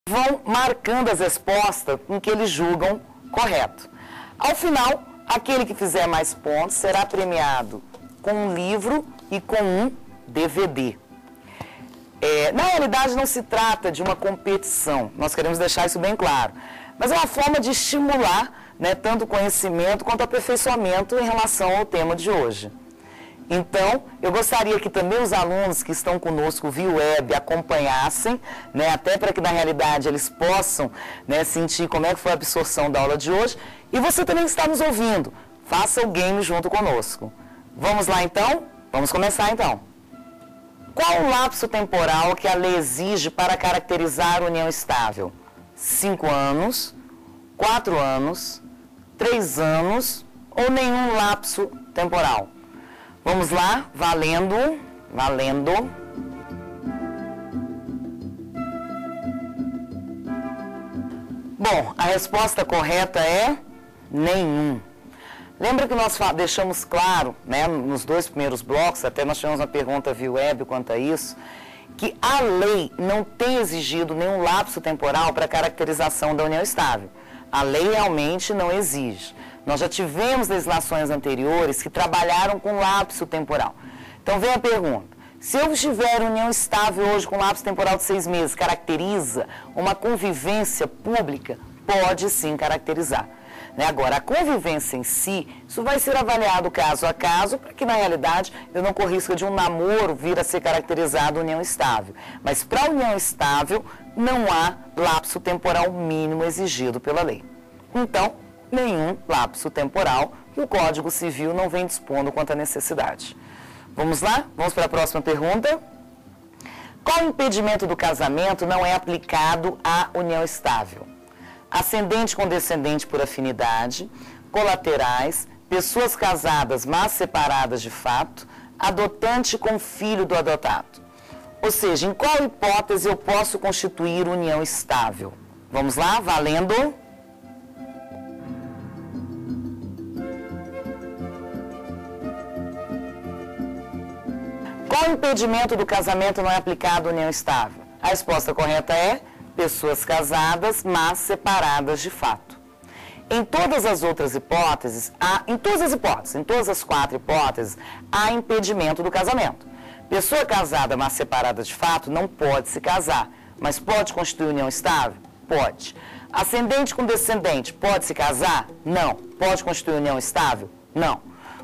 Vão marcando as respostas em que eles julgam correto. Ao final, aquele que fizer mais pontos será premiado com um livro e com um DVD. Na realidade, não se trata de uma competição, nós queremos deixar isso bem claro, mas é uma forma de estimular, tanto o conhecimento quanto o aperfeiçoamento em relação ao tema de hoje. Então, eu gostaria que também os alunos que estão conosco via web acompanhassem, até para que na realidade eles possam sentir como é que foi a absorção da aula de hoje. E você também que está nos ouvindo, faça o game junto conosco. Vamos lá então? Vamos começar então. Qual o lapso temporal que a lei exige para caracterizar a união estável? 5 anos, 4 anos, 3 anos ou nenhum lapso temporal? Vamos lá, valendo. Bom, a resposta correta é nenhum. Lembra que nós deixamos claro, nos 2 primeiros blocos, até nós tivemos uma pergunta via web quanto a isso, que a lei não tem exigido nenhum lapso temporal para a caracterização da união estável. A lei realmente não exige. Nós já tivemos legislações anteriores que trabalharam com lapso temporal. Então vem a pergunta, se eu estiver em união estável hoje com lapso temporal de 6 meses, caracteriza uma convivência pública? Pode sim caracterizar. Agora, a convivência em si, isso vai ser avaliado caso a caso, para que na realidade eu não corra risco de um namoro vir a ser caracterizado união estável. Mas para a união estável, não há lapso temporal mínimo exigido pela lei. Então, nenhum lapso temporal que o Código Civil não vem dispondo quanto à necessidade. Vamos lá? Vamos para a próxima pergunta. Qual impedimento do casamento não é aplicado à união estável? Ascendente com descendente por afinidade, colaterais, pessoas casadas mas separadas de fato, adotante com filho do adotado. Ou seja, em qual hipótese eu posso constituir união estável? Vamos lá? Valendo. Qual impedimento do casamento não é aplicado à união estável? A resposta correta é pessoas casadas, mas separadas de fato. Em todas as outras hipóteses, em todas as 4 hipóteses, há impedimento do casamento. Pessoa casada, mas separada de fato, não pode se casar, mas pode constituir união estável? Pode. Ascendente com descendente, pode se casar? Não. Pode constituir união estável? Não.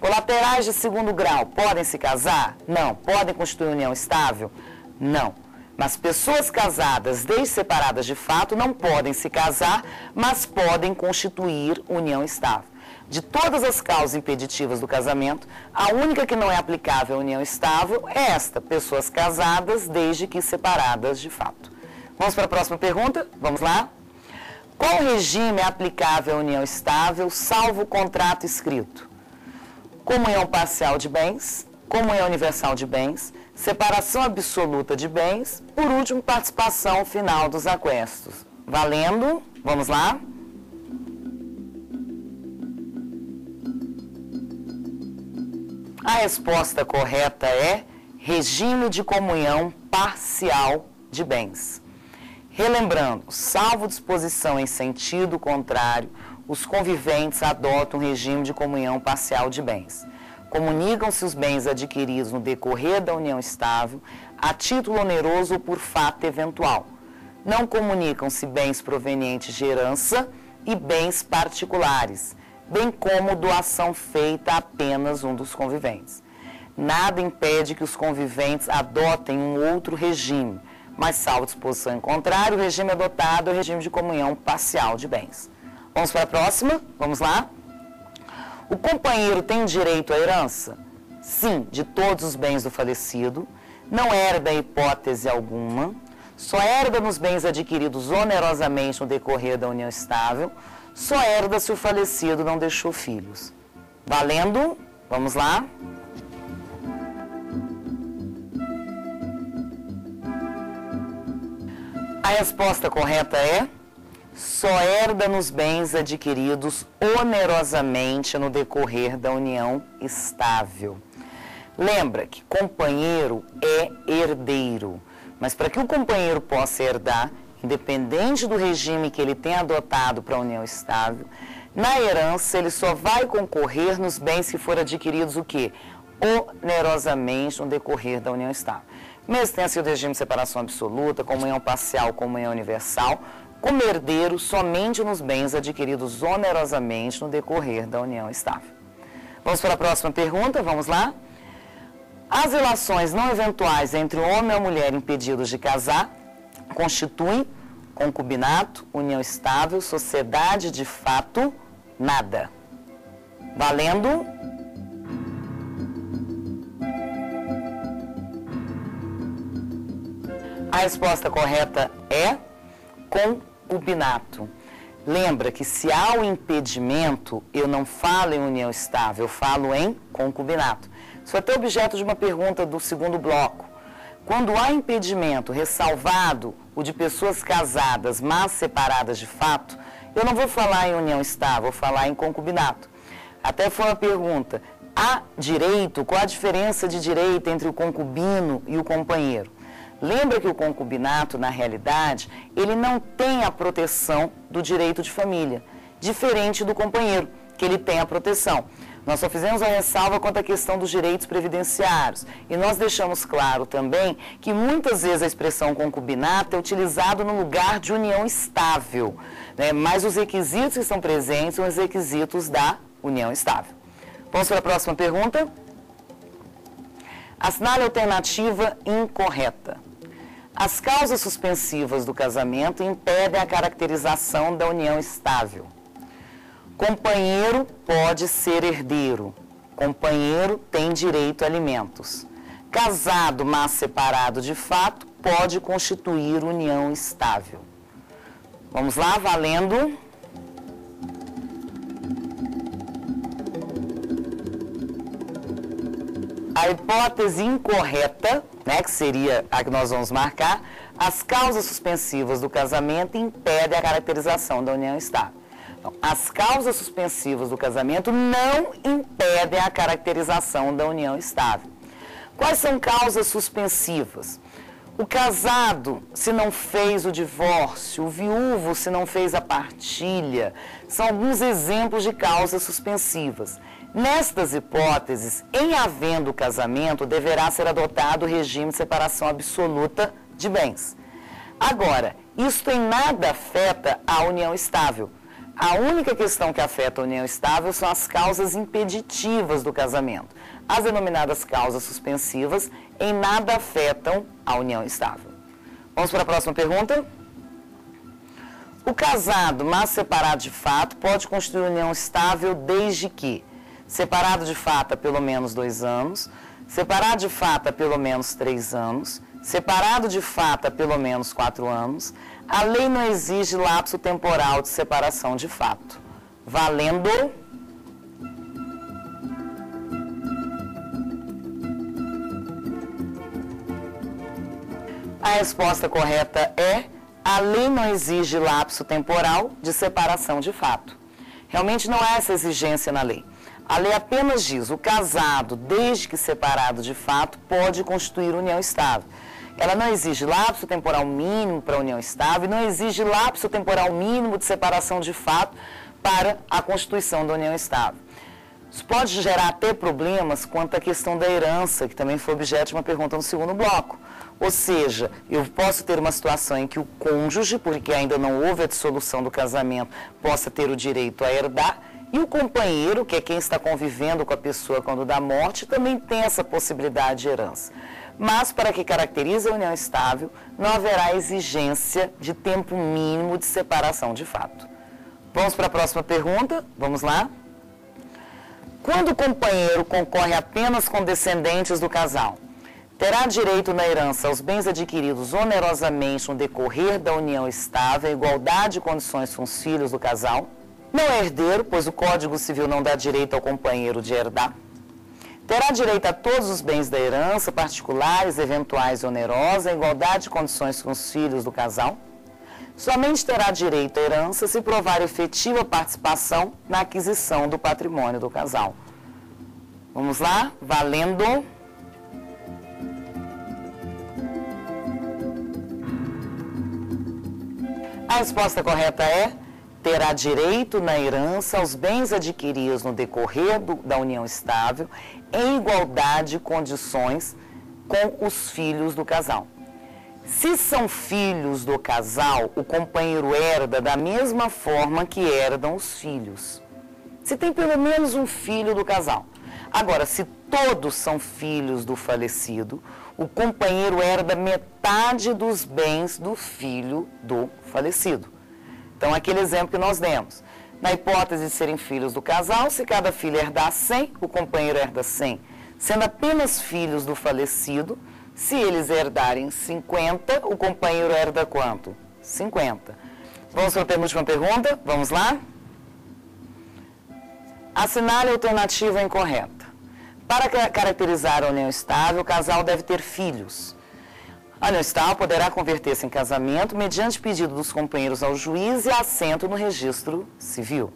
Colaterais de segundo grau, podem se casar? Não. Podem constituir união estável? Não. Mas pessoas casadas, desde separadas de fato, não podem se casar, mas podem constituir união estável. De todas as causas impeditivas do casamento, a única que não é aplicável à união estável é esta, pessoas casadas, desde que separadas de fato. Vamos para a próxima pergunta? Vamos lá? Qual regime é aplicável à união estável, salvo o contrato escrito? Comunhão parcial de bens, comunhão universal de bens, separação absoluta de bens, por último, participação final dos aquestos. Valendo? Vamos lá? A resposta correta é regime de comunhão parcial de bens. Relembrando, salvo disposição em sentido contrário, os conviventes adotam um regime de comunhão parcial de bens. Comunicam-se os bens adquiridos no decorrer da união estável a título oneroso ou por fato eventual. Não comunicam-se bens provenientes de herança e bens particulares, bem como doação feita a apenas um dos conviventes. Nada impede que os conviventes adotem um outro regime, mas salvo disposição em contrário, o regime adotado é o regime de comunhão parcial de bens. Vamos para a próxima? Vamos lá? O companheiro tem direito à herança? Sim, de todos os bens do falecido, não herda em hipótese alguma, só herda nos bens adquiridos onerosamente no decorrer da união estável, só herda se o falecido não deixou filhos. Valendo? Vamos lá? A resposta correta é: só herda nos bens adquiridos onerosamente no decorrer da união estável. Lembra que companheiro é herdeiro, mas para que o companheiro possa herdar, independente do regime que ele tenha adotado para a união estável, na herança ele só vai concorrer nos bens que foram adquiridos o quê? Onerosamente no decorrer da união estável. Mesmo que tenha sido regime de separação absoluta, comunhão parcial, comunhão universal, como herdeiro somente nos bens adquiridos onerosamente no decorrer da união estável. Vamos para a próxima pergunta, vamos lá? As relações não eventuais entre o homem e a mulher impedidos de casar constituem concubinato, união estável, sociedade de fato, nada. Valendo? A resposta correta é concubinato. Lembra que se há o impedimento, eu não falo em união estável, eu falo em concubinato. Isso é até objeto de uma pergunta do segundo bloco. Quando há impedimento, ressalvado o de pessoas casadas, mas separadas de fato, eu não vou falar em união estável, vou falar em concubinato. Até foi uma pergunta, há direito, qual a diferença de direito entre o concubino e o companheiro? Lembra que o concubinato, na realidade, ele não tem a proteção do direito de família, diferente do companheiro, que ele tem a proteção. Nós só fizemos a ressalva quanto à questão dos direitos previdenciários. E nós deixamos claro também que muitas vezes a expressão concubinato é utilizada no lugar de união estável, né? Mas os requisitos que estão presentes são os requisitos da união estável. Vamos para a próxima pergunta. Assinale a alternativa incorreta. As causas suspensivas do casamento impedem a caracterização da união estável. Companheiro pode ser herdeiro. Companheiro tem direito a alimentos. Casado, mas separado de fato, pode constituir união estável. Vamos lá, valendo. A hipótese incorreta, né, que seria a que nós vamos marcar, as causas suspensivas do casamento impedem a caracterização da união estável. Então, as causas suspensivas do casamento não impedem a caracterização da união estável. Quais são causas suspensivas? O casado, se não fez o divórcio, o viúvo, se não fez a partilha, são alguns exemplos de causas suspensivas. Nestas hipóteses, em havendo casamento, deverá ser adotado o regime de separação absoluta de bens. Agora, isso em nada afeta a união estável. A única questão que afeta a união estável são as causas impeditivas do casamento. As denominadas causas suspensivas em nada afetam a união estável. Vamos para a próxima pergunta. O casado, mas separado de fato, pode constituir união estável desde que separado de fato há pelo menos 2 anos, separado de fato há pelo menos 3 anos, separado de fato há pelo menos 4 anos, a lei não exige lapso temporal de separação de fato. Valendo. A resposta correta é: a lei não exige lapso temporal de separação de fato. Realmente não há essa exigência na lei. A lei apenas diz: o casado, desde que separado de fato, pode constituir união estável. Ela não exige lapso temporal mínimo para a união estável e não exige lapso temporal mínimo de separação de fato para a constituição da união estável. Isso pode gerar até problemas quanto à questão da herança, que também foi objeto de uma pergunta no segundo bloco. Ou seja, eu posso ter uma situação em que o cônjuge, porque ainda não houve a dissolução do casamento, possa ter o direito a herdar, e o companheiro, que é quem está convivendo com a pessoa quando dá morte, também tem essa possibilidade de herança. Mas, para que caracterize a união estável, não haverá exigência de tempo mínimo de separação de fato. Vamos para a próxima pergunta? Vamos lá? Quando o companheiro concorre apenas com descendentes do casal, terá direito na herança aos bens adquiridos onerosamente no decorrer da união estável, igualdade de condições com os filhos do casal? Não é herdeiro, pois o Código Civil não dá direito ao companheiro de herdar. Terá direito a todos os bens da herança, particulares, eventuais e onerosa, em igualdade de condições com os filhos do casal. Somente terá direito à herança se provar efetiva participação na aquisição do patrimônio do casal. Vamos lá? Valendo. A resposta correta é: terá direito na herança aos bens adquiridos no decorrer da união estável, em igualdade de condições com os filhos do casal. Se são filhos do casal, o companheiro herda da mesma forma que herdam os filhos. Se tem pelo menos um filho do casal. Agora, se todos são filhos do falecido, o companheiro herda metade dos bens do filho do falecido. Então, aquele exemplo que nós demos. Na hipótese de serem filhos do casal, se cada filho herdar 100, o companheiro herda 100. Sendo apenas filhos do falecido, se eles herdarem 50, o companheiro herda quanto? 50. Vamos para a penúltima pergunta? Vamos lá? Assinale a alternativa incorreta. Para caracterizar a união estável, o casal deve ter filhos. A união estável poderá converter-se em casamento mediante pedido dos companheiros ao juiz e assento no registro civil.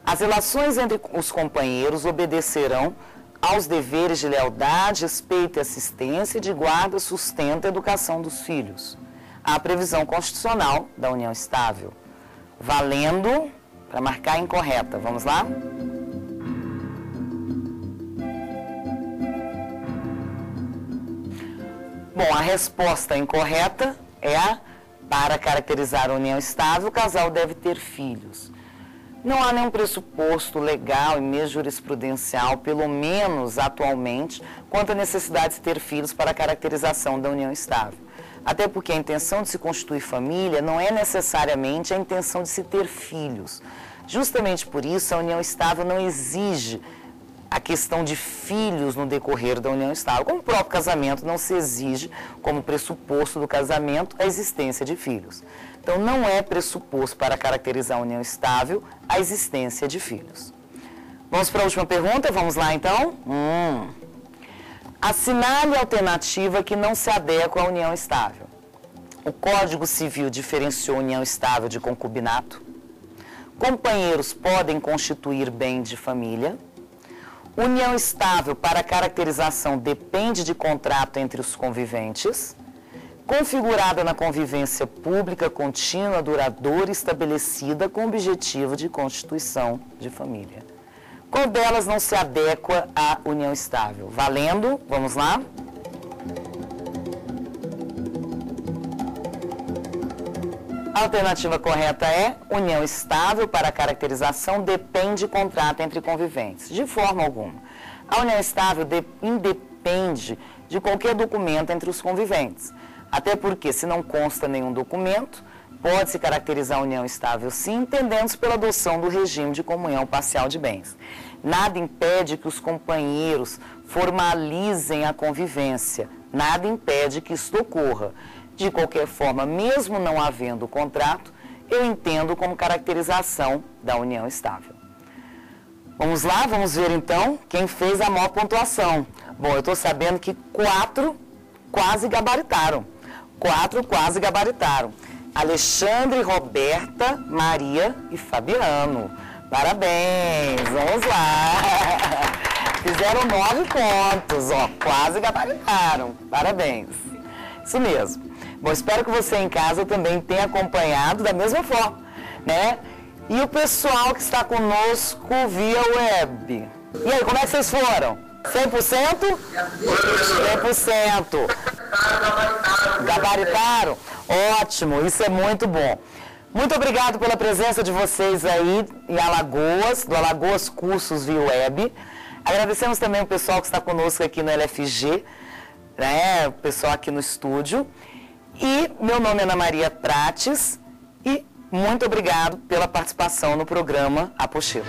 As relações entre os companheiros obedecerão aos deveres de lealdade, respeito e assistência, de guarda, sustento e educação dos filhos. A previsão constitucional da união estável. Valendo para marcar a incorreta. Vamos lá? Bom, a resposta incorreta é para caracterizar a união estável, o casal deve ter filhos. Não há nenhum pressuposto legal e mesmo jurisprudencial, pelo menos atualmente, quanto à necessidade de ter filhos para a caracterização da união estável. Até porque a intenção de se constituir família não é necessariamente a intenção de se ter filhos. Justamente por isso, a união estável não exige a questão de filhos no decorrer da união estável. Como o próprio casamento não se exige, como pressuposto do casamento, a existência de filhos. Então, não é pressuposto para caracterizar a união estável a existência de filhos. Vamos para a última pergunta? Vamos lá, então? Assinale a alternativa que não se adequa à união estável. O Código Civil diferenciou união estável de concubinato. Companheiros podem constituir bem de família. União estável para caracterização depende de contrato entre os conviventes. Configurada na convivência pública, contínua, duradoura e estabelecida com o objetivo de constituição de família. Qual delas não se adequa à união estável? Valendo, vamos lá? A alternativa correta é: união estável para caracterização depende de contrato entre conviventes. De forma alguma. A união estável independe de qualquer documento entre os conviventes. Até porque, se não consta nenhum documento, pode-se caracterizar a união estável sim, entendendo-se pela adoção do regime de comunhão parcial de bens. Nada impede que os companheiros formalizem a convivência, nada impede que isto ocorra. De qualquer forma, mesmo não havendo contrato, eu entendo como caracterização da união estável. Vamos lá, vamos ver então quem fez a maior pontuação. Bom, eu estou sabendo que 4 quase gabaritaram. 4 quase gabaritaram. Alexandre, Roberta, Maria e Fabiano. Parabéns, vamos lá. Fizeram 9 pontos, ó, quase gabaritaram. Parabéns. Isso mesmo. Bom, espero que você em casa também tenha acompanhado da mesma forma, né? E o pessoal que está conosco via web. E aí, como é que vocês foram? 100%? 100%. Gabaritaram? Ótimo, isso é muito bom. Muito obrigado pela presença de vocês aí em Alagoas, do Alagoas Cursos via web. Agradecemos também o pessoal que está conosco aqui no LFG, né? O pessoal aqui no estúdio. E meu nome é Ana Maria Prates e muito obrigado pela participação no programa Apostila.